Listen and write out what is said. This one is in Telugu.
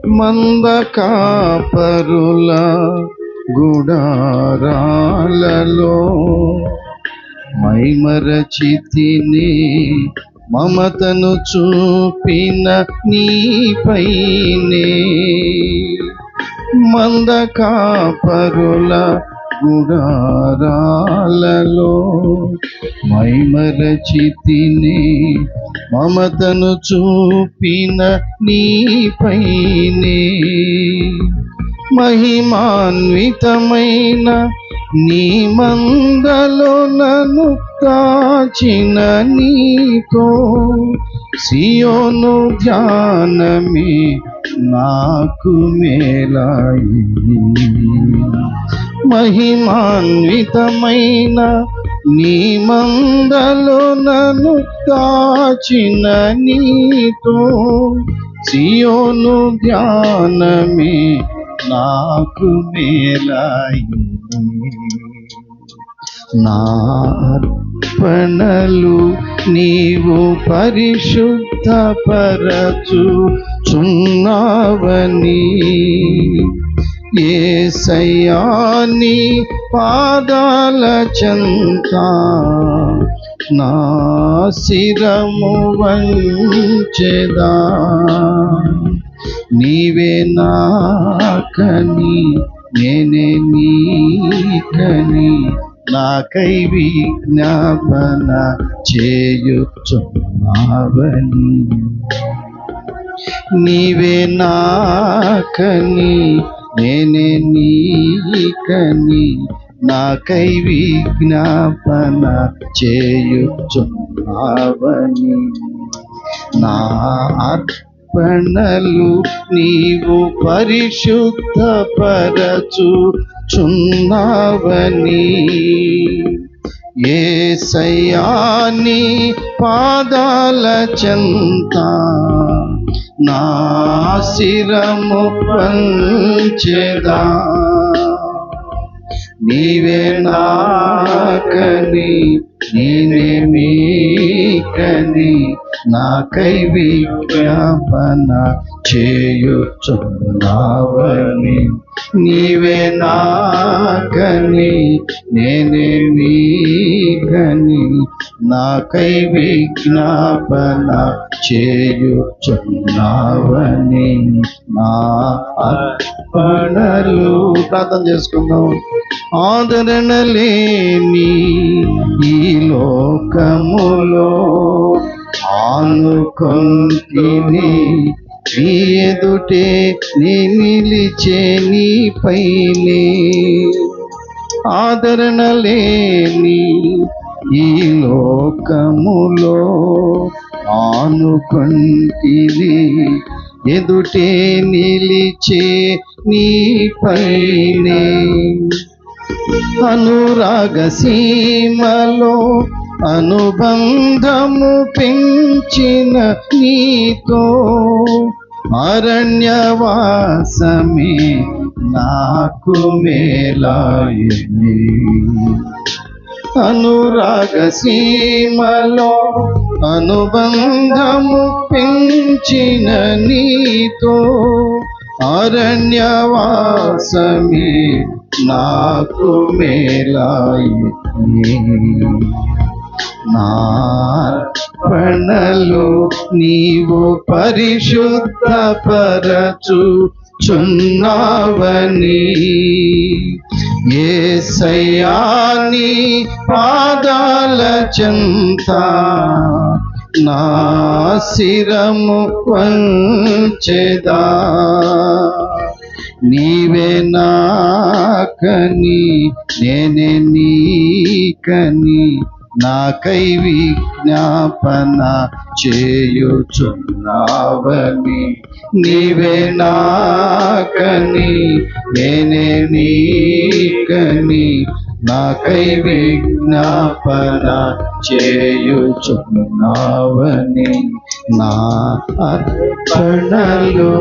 మంద కాపరుల గుడారాలలో మైమరచితిని మమతను చూపిన నీపైనే. మంద కాపరుల గుడారాలలో మైమరచితిని మమతను చూపిన నీపైనే. మహిమాన్వితమైన నీ మందలో నన్ను కాచిన నీతో సియోను ధ్యానమే నాకు మేలాయి. మహిమాన్వితమైన నీ మందలో నన్ను కాచిన నీతో సియోను ధ్యానమే నాకు మేలాయి. నా అర్పణలు నీవు పరిశుద్ధపరచుచున్నావని యేసయ్యా నీ పాదాల చెంత నా శిరము వంచెదా. నీవే నాకని నేనే నీకని నాకై విజ్ఞాపన చేయుచున్నావని. నీవే నాకని నేనే నీకని నాకై విజ్ఞాపన చేయుచున్నావని. నా అర్పణలు నీవు పరిశుద్ధపరచుచున్నావని యేసయ్యా నీ పాదాల చెంత నా శిరము వంచెదా. నీవే నాకని నేనే మీకని నాకై విజ్ఞాపన చేయుచున్నావని. నీవే నాకని నేనే మీకని నాకై విజ్ఞాపన చేయుచున్నావని. నా అర్పణలు ప్రార్థన చేసుకుందాం. ఆదరణ లేని ఈ లోకములో ఆనుకొంటిని నీ ఎదుటే నీ నిలిచే నీపైనే. ఆదరణ లేని ఈ లోకములో ఆనుకొంటిని ఎదుటే నిలిచే నీపైనే. అనురాగ సీమలో అనుబంధము పెంచిన నీతో అరణ్యవాసమే నాకు మేలాయని. అనురాగ సీమలో అనుబంధము పెంచిన నీతో అరణ్యవాసమే నాకు మేలాయని. నా అర్పణలు నీవు పరిశుద్ధపరచుచున్నావని యేసయ్యా నీ పాదాల చెంత నా శిరము వంచెదా. నీవే నాకని నేనే నీకని నాకై విజ్ఞాపన చేయుచున్నావని. నీవే నాకని నేనే నీకని నాకై విజ్ఞాపన చేయుచున్నావని. నా అర్పణలు